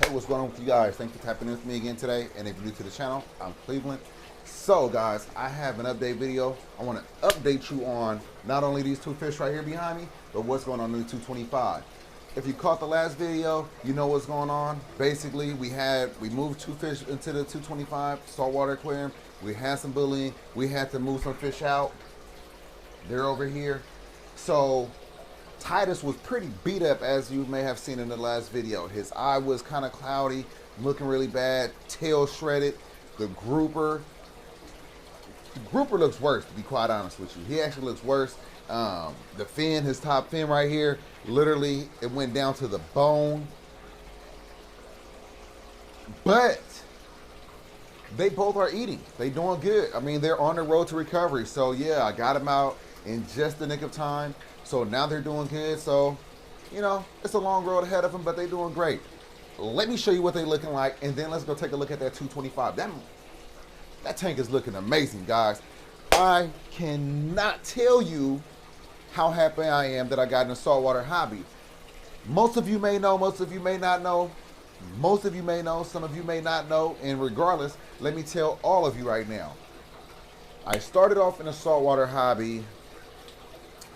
Hey, what's going on with you guys? Thanks for tapping in with me again today. And if you're new to the channel, I'm Cleveland. So guys, I have an update video. I want to update you on not only these two fish right here behind me, but what's going on in the 225. If you caught the last video, you know what's going on. Basically, we moved two fish into the 225 Saltwater Aquarium. We had some bullying. We had to move some fish out. They're over here. So Titus was pretty beat up, as you may have seen in the last video. His eye was kind of cloudy, looking really bad, tail shredded. The grouper looks worse, to be quite honest with you. He actually looks worse. The fin, his top fin right here, literally it went down to the bone. But they both are eating. They doing good. I mean, they're on the road to recovery. So yeah, I got them out in just the nick of time. So now they're doing good. So, you know, it's a long road ahead of them, but they're doing great. Let me show you what they're looking like, and then let's go take a look at that 225. That tank is looking amazing, guys. I cannot tell you how happy I am that I got in the saltwater hobby. Most of you may know, most of you may not know. Most of you may know, some of you may not know. And regardless, let me tell all of you right now. I started off in the saltwater hobby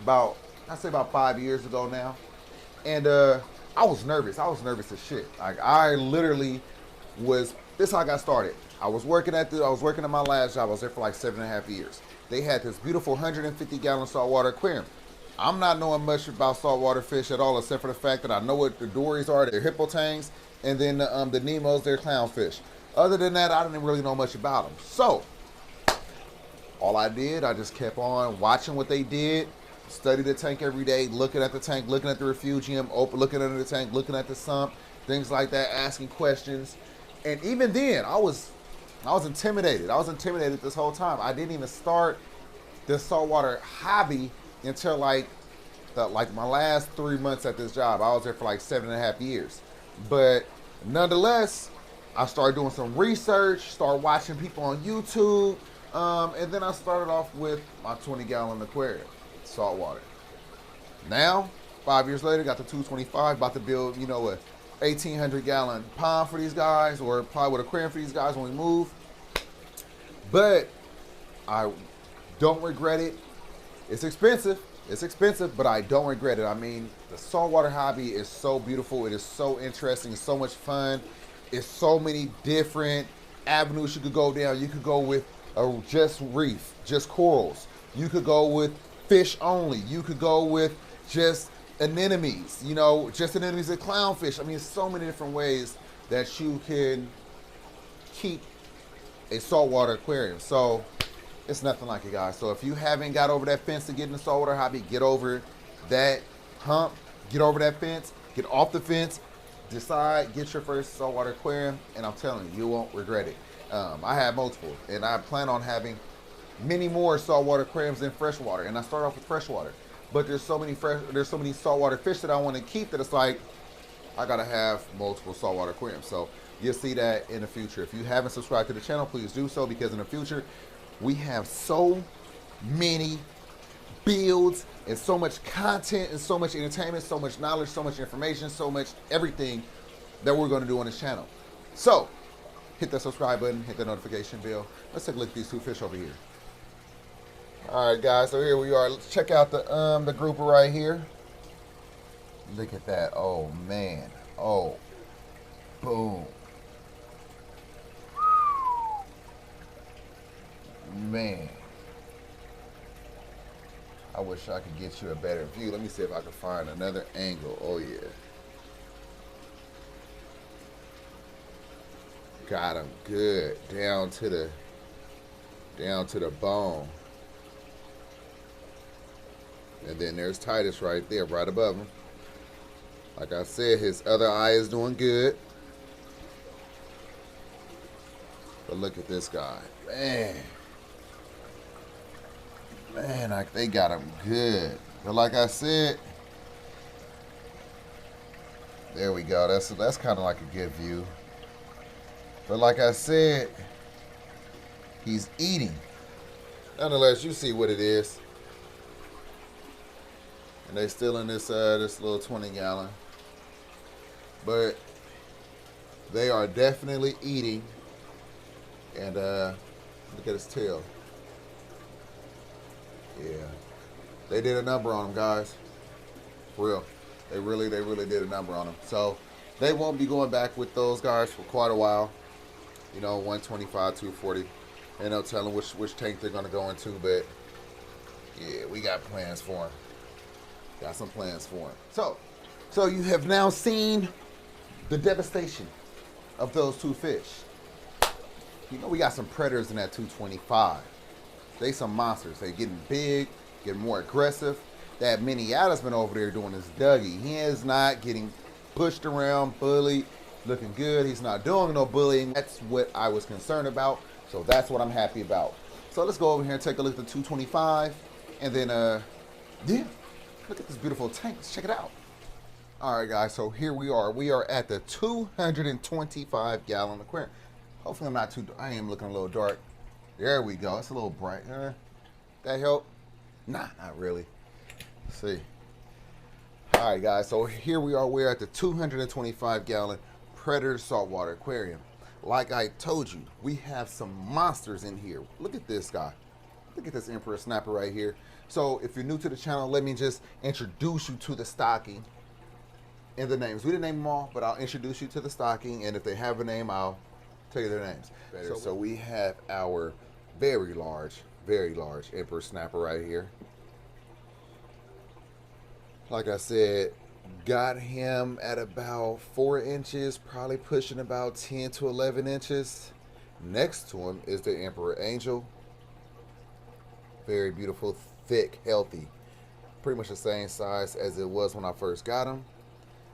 about 5 years ago now. And I was nervous. I was nervous as shit. Like, I literally was, this is how I got started. I was working at my last job. I was there for like 7.5 years. They had this beautiful 150-gallon saltwater aquarium. I'm not knowing much about saltwater fish at all, except for the fact that I know what the dories are, they're hippo tangs, and then the Nemos, they're clownfish. Other than that, I didn't really know much about them. So, all I did, I just kept on watching what they did, studied the tank every day, looking at the tank, looking at the refugium, looking under the tank, looking at the sump, things like that, asking questions. And even then, I was intimidated. I was intimidated this whole time. I didn't even start the saltwater hobby until like my last 3 months at this job. I was there for like 7.5 years. But nonetheless, I started doing some research, started watching people on YouTube, and then I started off with my 20-gallon aquarium, saltwater. Now, 5 years later, got the 225, about to build, you know, a 1,800-gallon pond for these guys, or probably with aquarium for these guys when we move. But I don't regret it. It's expensive, but I don't regret it. I mean, the saltwater hobby is so beautiful. It is so interesting. It's so much fun. It's so many different avenues you could go down. You could go with just reef, just corals. You could go with fish only. You could go with just anemones, you know, just anemones and clownfish. I mean, so many different ways that you can keep a saltwater aquarium. So it's nothing like it, guys. So if you haven't got over that fence to get in the saltwater hobby, get over that hump, get over that fence, get off the fence, decide, get your first saltwater aquarium, and I'm telling you, you won't regret it. I have multiple, and I plan on having many more saltwater aquariums than freshwater, and I start off with freshwater. But there's so many saltwater fish that I want to keep that it's like I gotta have multiple saltwater aquariums. So you'll see that in the future. If you haven't subscribed to the channel, please do so, because in the future we have so many builds and so much content and so much entertainment, so much knowledge, so much information, so much everything that we're going to do on this channel. So hit that subscribe button, hit the notification bell. Let's take a look at these two fish over here. All right, guys, so here we are. Let's check out the grouper right here. Look at that. Oh man. Oh, boom. Man, I wish I could get you a better view. Let me see if I can find another angle. Oh yeah, got him good down to the bone. And then there's Titus right there, right above him. Like I said, his other eye is doing good. But look at this guy, man. Man, they got him good. But like I said, there we go. That's kind of like a good view. But like I said, he's eating. Nonetheless, you see what it is. And they still in this this little 20-gallon. But They are definitely eating. And look at his tail. Yeah. They did a number on him, guys. For real. They really did a number on him. So they won't be going back with those guys for quite a while. You know, 125, 240. Ain't no telling which tank they're gonna go into, but yeah, we got plans for him. Got some plans for him. So you have now seen the devastation of those two fish. You know we got some predators in that 225. They some monsters. They getting big, getting more aggressive. That Minneata's been over there doing his Dougie. He is not getting pushed around, bullied, looking good. He's not doing no bullying. That's what I was concerned about. So that's what I'm happy about. So let's go over here and take a look at the 225. And then, yeah, look at this beautiful tank. Let's check it out. All right, guys, so here we are. We are at the 225-gallon aquarium. Hopefully I'm not too, I am looking a little dark. There we go. It's a little bright. That help? Nah, not really. Let's see. All right, guys, so here we are. We're at the 225-gallon Predator Saltwater Aquarium. Like I told you, we have some monsters in here. Look at this guy. Look at this Emperor Snapper right here. So if you're new to the channel, let me just introduce you to the stocking and the names. We didn't name them all, but I'll introduce you to the stocking, and if they have a name, I'll tell you their names. So we have our very large Emperor Snapper right here. Like I said, got him at about 4 inches, probably pushing about 10 to 11 inches. Next to him is the Emperor Angel. Very beautiful, thick, healthy. Pretty much the same size as it was when I first got him.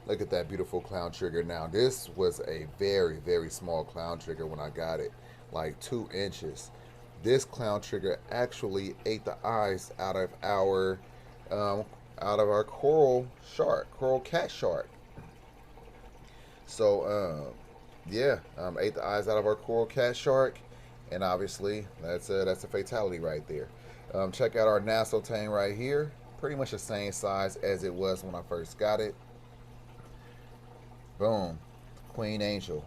Look at that beautiful clown trigger. Now, this was a very, very small clown trigger when I got it, like 2 inches. This clown trigger actually ate the eyes out of our coral cat shark. So, yeah, ate the eyes out of our coral cat shark, and obviously that's a fatality right there. Check out our Nassau tank right here. Pretty much the same size as it was when I first got it. Boom, Queen Angel.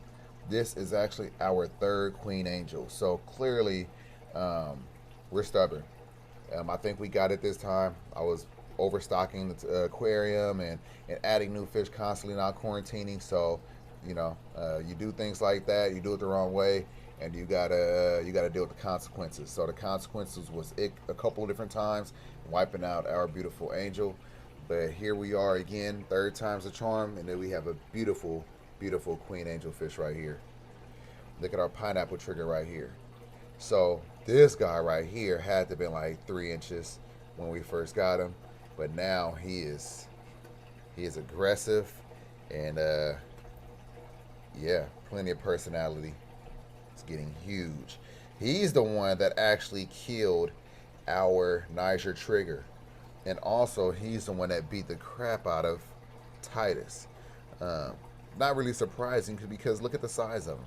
This is actually our 3rd Queen Angel. So clearly, we're stubborn. I think we got it this time. I was overstocking the aquarium and adding new fish constantly, not quarantining. So, you know, you do things like that, you do it the wrong way, and you gotta deal with the consequences. So the consequences was a couple of different times, wiping out our beautiful angel. But here we are again, 3rd time's the charm, and then we have a beautiful, beautiful Queen Angel fish right here. Look at our pineapple trigger right here. So this guy right here had to have been like 3 inches when we first got him, but now he is aggressive, and yeah, plenty of personality. It's getting huge. He's the one that actually killed our Niger trigger. And also, he's the one that beat the crap out of Titus. Not really surprising, because look at the size of them.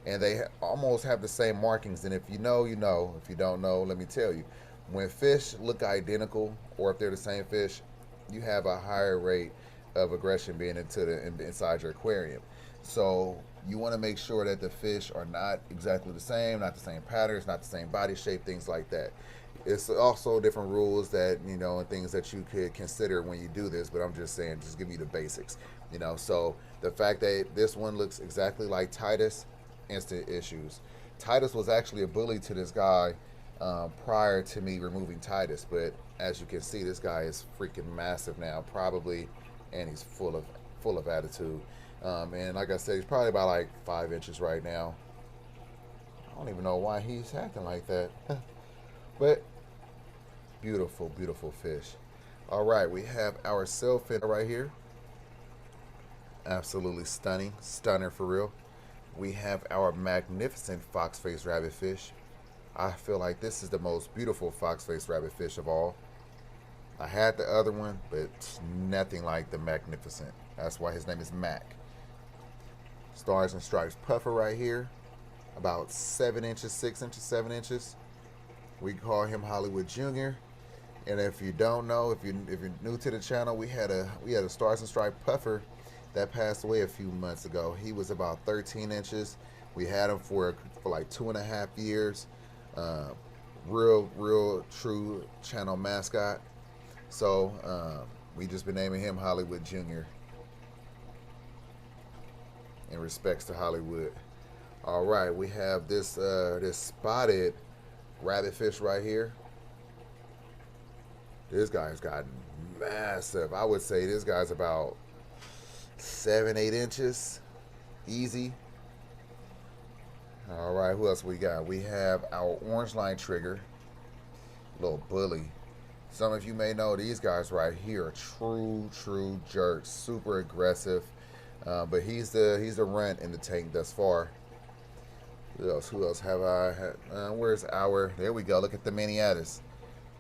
And they almost have the same markings. And if you know, you know. If you don't know, let me tell you. When fish look identical, or if they're the same fish, you have a higher rate of aggression being inside your aquarium. So you want to make sure that the fish are not exactly the same, not the same patterns, not the same body shape, things like that. It's also different rules that, you know, and things that you could consider when you do this, but I'm just saying, just give you the basics, you know. So the fact that this one looks exactly like Titus, instant issues. Titus was actually a bully to this guy prior to me removing Titus, but as you can see, this guy is freaking massive now, probably, and he's full of attitude. And like I said, he's probably about like 5 inches right now. I don't even know why he's acting like that. But beautiful, beautiful fish. All right, we have our sailfin right here. Absolutely stunning, stunner for real. We have our magnificent fox-faced rabbitfish. I feel like this is the most beautiful fox-faced rabbitfish of all. I had the other one, but nothing like the magnificent. That's why his name is Mac. Stars and Stripes puffer right here, about 7 inches, 6 inches, 7 inches. We call him Hollywood Junior. And if you don't know, if you're new to the channel, we had a Stars and Stripes puffer that passed away a few months ago. He was about 13 inches. We had him for like 2.5 years. Uh, real true channel mascot. So we just been naming him Hollywood Junior in respects to Hollywood. All right, we have this spotted rabbitfish right here. This guy's gotten massive. I would say this guy's about 7-8 inches, easy. All right, who else we got? We have our orange line trigger, little bully. Some of you may know these guys right here are true jerks, super aggressive. But he's the runt in the tank thus far. Who else have I had? Where's our? There we go. Look at the Miniatus.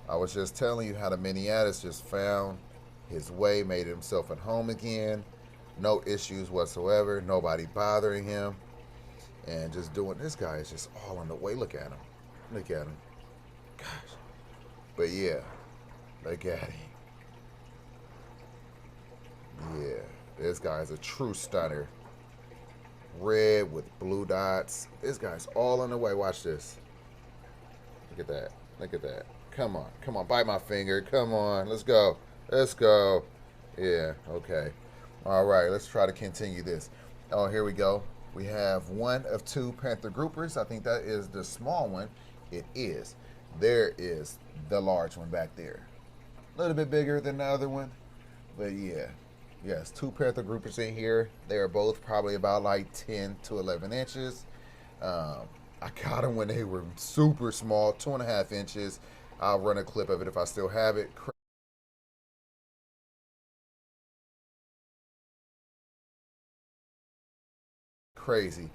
I was just telling you how the Miniatus just found his way, made himself at home again. No issues whatsoever. Nobody bothering him. And just doing, this guy is just all in the way. Look at him. Look at him. Gosh. But yeah, look at him. Yeah, this guy's a true stunner. Red with blue dots. This guy's all in the way. Watch this. Look at that. Look at that. Come on. Come on. Bite my finger. Come on. Let's go. Let's go. Yeah. Okay. All right. Let's try to continue this. Oh, here we go. We have one of two Panther Groupers. I think that is the small one. It is. There is the large one back there. A little bit bigger than the other one. But yeah. Yes, two Panther Groupers in here. They are both probably about like 10 to 11 inches. I got them when they were super small, 2.5 inches. I'll run a clip of it if I still have it. Crazy.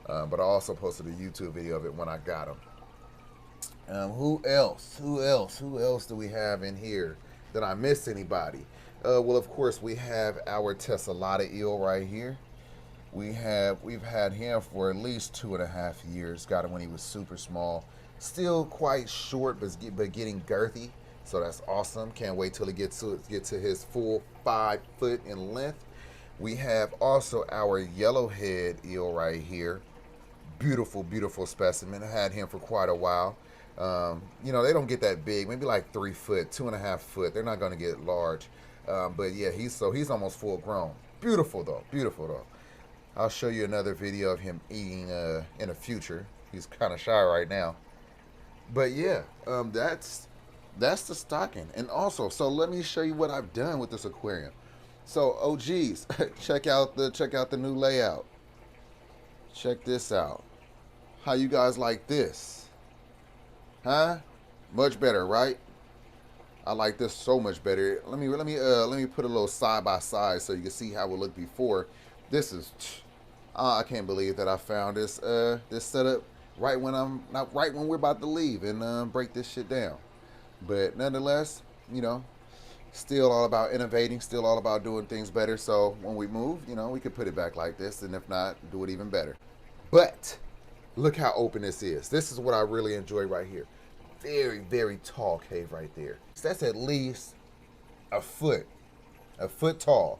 But I also posted a YouTube video of it when I got them. Who else? Who else do we have in here? Did I miss anybody? Well, of course, we have our Tessellata Eel right here. We've had him for at least 2.5 years. Got him when he was super small. Still quite short, but getting girthy. So that's awesome. Can't wait till he gets to his full 5 foot in length. We have also our yellowhead eel right here. Beautiful, beautiful specimen. I had him for quite a while. You know, they don't get that big. Maybe like 3 foot, 2.5 foot. They're not going to get large. But yeah, he's almost full grown. Beautiful though, beautiful though. I'll show you another video of him eating in the future. He's kind of shy right now. But yeah, that's the stocking. And also, so let me show you what I've done with this aquarium. So OGs, check out the new layout. Check this out. How you guys like this? Huh? Much better, right? I like this so much better. Let me put a little side by side so you can see how it looked before. This is, I can't believe that I found this this setup right when we're about to leave and break this shit down. But nonetheless, you know, still all about innovating, still all about doing things better. So when we move, you know, we could put it back like this, and if not, do it even better. But look how open this is. This is what I really enjoy right here. Very tall cave right there. So that's at least a foot tall.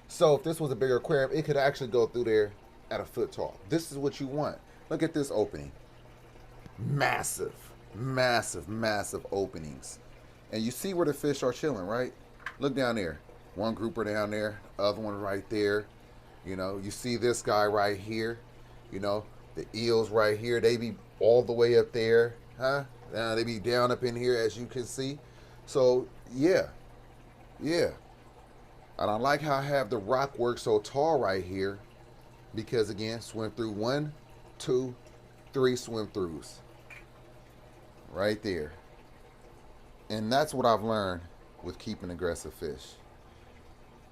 So if this was a bigger aquarium, it could actually go through there at a foot tall. This is what you want. Look at this opening. Massive openings. And you see where the fish are chilling, right? Look down there. One grouper down there, other one right there. You know, you see this guy right here. You know, the eels right here, they be all the way up there, huh? They be down up in here, as you can see. So yeah. And I like how I have the rock work so tall right here, because again, swim through 1, 2, 3 swim throughs right there. And that's what I've learned with keeping aggressive fish.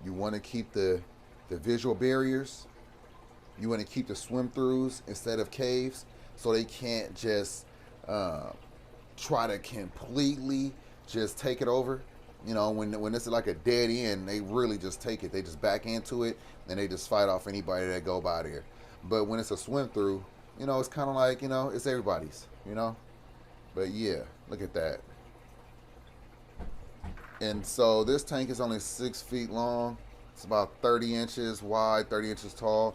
You want to keep the visual barriers. You want to keep the swim throughs instead of caves, so they can't just try to completely just take it over. You know, when it's like a dead end, they really just take it. They just back into it, and they just fight off anybody that go by there. But when it's a swim through, you know, it's kind of like, you know, it's everybody's, you know. But yeah, look at that. And so this tank is only 6 feet long. It's about 30 inches wide, 30 inches tall.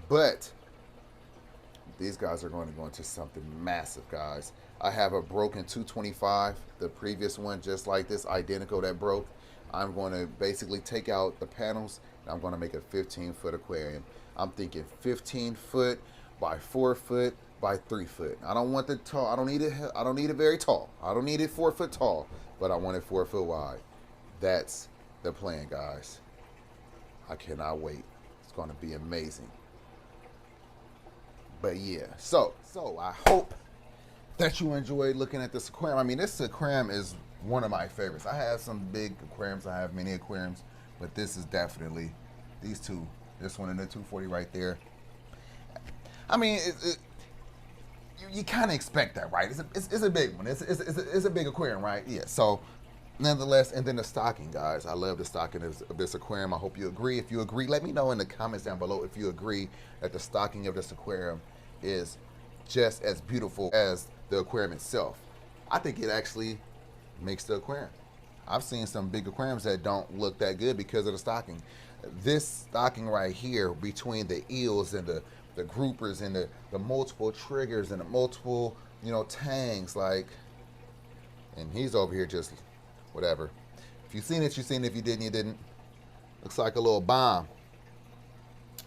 But these guys are going to go into something massive, guys. I have a broken 225, the previous one just like this, identical, that broke. I'm going to basically take out the panels and I'm going to make a 15-foot aquarium. I'm thinking 15 foot by 4 foot by 3 foot. I don't want the tall. I don't need it very tall. I don't need it 4 foot tall, but I want it 4 foot wide. That's the plan, guys. I cannot wait. It's going to be amazing. But yeah, so I hope that you enjoyed looking at this aquarium. I mean, this aquarium is one of my favorites. I have some big aquariums. I have many aquariums, but this is definitely, these two, this one and the 240 right there. I mean, you kind of expect that, right? It's a big one. It's a big aquarium, right? Yeah. So, nonetheless, and then the stocking, guys. I love the stocking of this aquarium. I hope you agree. If you agree, let me know in the comments down below if you agree that the stocking of this aquarium is just as beautiful as the aquarium itself. I think it actually makes the aquarium. I've seen some big aquariums that don't look that good because of the stocking. This stocking right here, between the eels and the groupers and the multiple triggers and the multiple, tangs, like, and he's over here just whatever. If you've seen it, you've seen it. If you didn't, you didn't. Looks like a little bomb.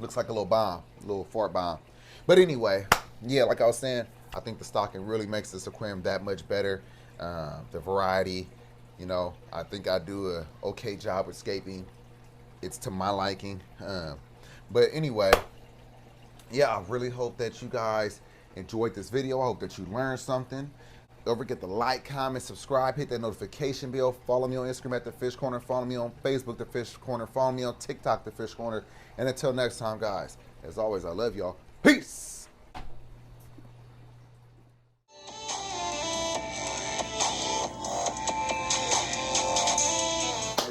Looks like a little bomb, a little fart bomb. But anyway, yeah, like I was saying, I think the stocking really makes this aquarium that much better. The variety, I think I do a okay job with scaping. It's to my liking. But anyway, yeah, I really hope that you guys enjoyed this video. I hope that you learned something. Don't forget to like, comment, subscribe, hit that notification bell. Follow me on Instagram at The Fish Corner. Follow me on Facebook, The Fish Corner. Follow me on TikTok, The Fish Corner. And until next time, guys, as always, I love y'all. Peace! Hey,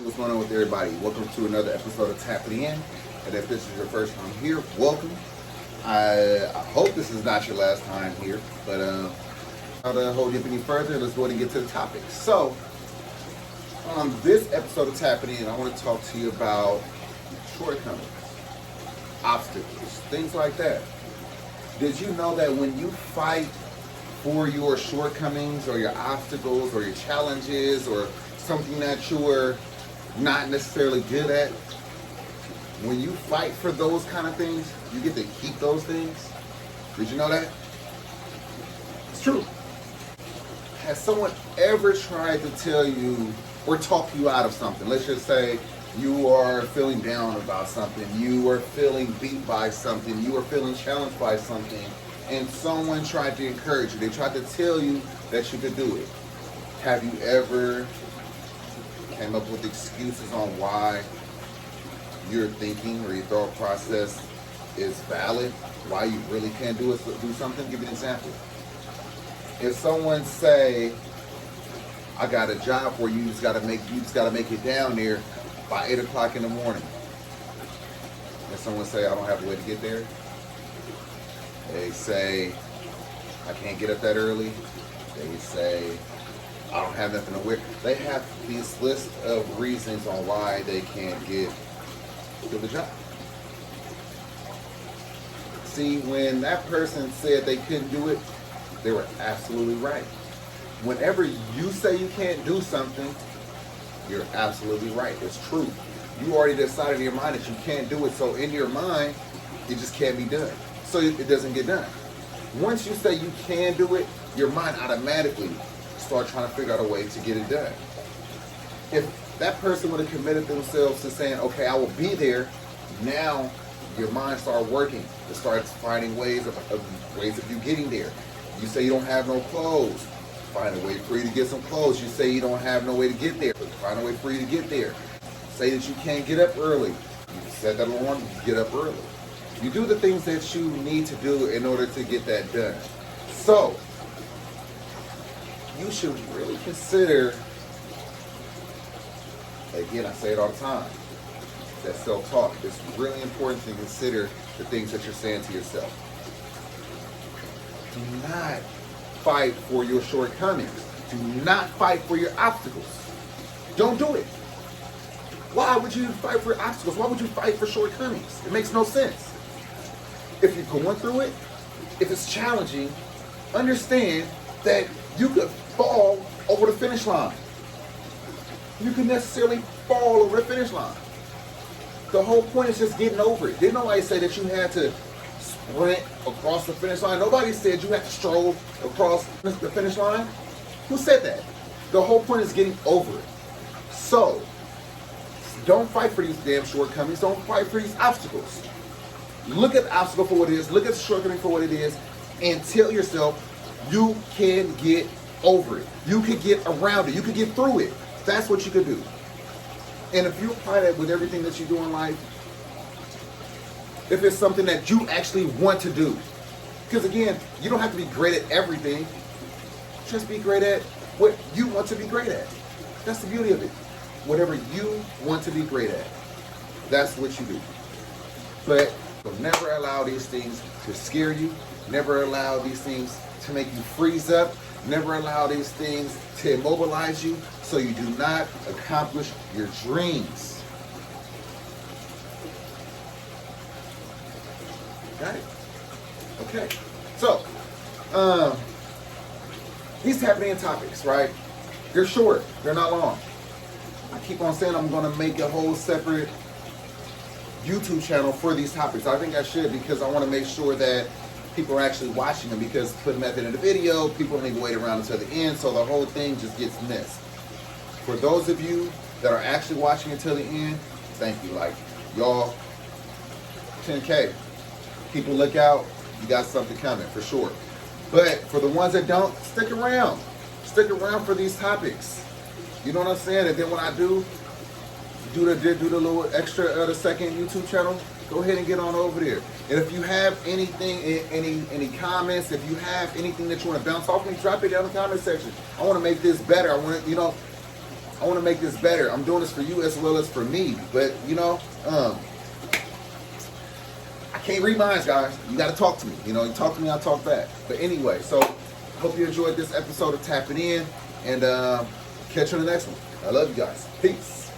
what's going on with everybody? Welcome to another episode of Tapping In. And if this is your first time here, welcome. I hope this is not your last time here, but not to hold you up any further, let's go ahead and get to the topic. So, on this episode of Tapping In, I want to talk to you about shortcomings, obstacles, things like that. Did you know that when you fight for your shortcomings or your obstacles or your challenges or something that you're not necessarily good at, when you fight for those kind of things, you get to keep those things? Did you know that? It's true. Has someone ever tried to tell you or talk you out of something? Let's just say you are feeling down about something, you are feeling beat by something, you are feeling challenged by something, and someone tried to encourage you. They tried to tell you that you could do it. Have you ever came up with excuses on why your thinking or your thought process is valid, why you really can't do something? Give you an example. If someone say, I got a job for you, you just gotta make it down there by 8 o'clock in the morning. And someone say, I don't have a way to get there. They say, I can't get up that early. They say, I don't have nothing to wear. They have this list of reasons on why they can't get to the job. See, when that person said they couldn't do it, they were absolutely right. Whenever you say you can't do something, you're absolutely right. It's true. You already decided in your mind that you can't do it, so in your mind, it just can't be done. So it doesn't get done. Once you say you can do it, your mind automatically starts trying to figure out a way to get it done. If that person would have committed themselves to saying, okay, I will be there, now your mind starts working. It starts finding ways of you getting there. You say you don't have no clothes, find a way for you to get some clothes. You say you don't have no way to get there, find a way for you to get there. Say that you can't get up early. You set that alarm, you get up early. You do the things that you need to do in order to get that done. So, you should really consider, again, I say it all the time, that self-talk. It's really important to consider the things that you're saying to yourself. Do not fight for your shortcomings. Do not fight for your obstacles. Don't do it. Why? Why would you fight for obstacles? Why would you fight for shortcomings? It makes no sense. If you're going through it, if it's challenging, understand that you could fall over the finish line. You could necessarily fall over the finish line. The whole point is just getting over it. Didn't nobody say that you had to sprint across the finish line? Nobody said you had to stroll across the finish line. Who said that? The whole point is getting over it. So, don't fight for these damn shortcomings. Don't fight for these obstacles. Look at the obstacle for what it is. Look at the shortcoming for what it is. And tell yourself, you can get over it. You can get around it. You can get through it. That's what you could do. And if you apply that with everything that you do in life, if it's something that you actually want to do, because again, you don't have to be great at everything. Just be great at what you want to be great at. That's the beauty of it. Whatever you want to be great at, that's what you do. But never allow these things to scare you. Never allow these things to make you freeze up. Never allow these things to immobilize you so you do not accomplish your dreams. Got it? Okay. So, these happening topics, right? They're short. They're not long. I keep on saying I'm going to make a whole separate YouTube channel for these topics. I think I should, because I want to make sure that people are actually watching them, because put method in the video, people don't even wait around until the end, so the whole thing just gets missed. For those of you that are actually watching until the end, thank you. Like, y'all, 10K. People look out, you got something coming for sure. But for the ones that don't, stick around. Stick around for these topics. You know what I'm saying? And then when I do the little extra the second YouTube channel, go ahead and get on over there. And if you have anything, any comments, if you have anything that you want to bounce off me, drop it down in the comment section. I want to make this better. I want to make this better. I'm doing this for you as well as for me. But I can't read minds, guys. You got to talk to me. You talk to me, I'll talk back. But anyway, so hope you enjoyed this episode of Tapping In, and catch you on the next one. I love you guys. Peace.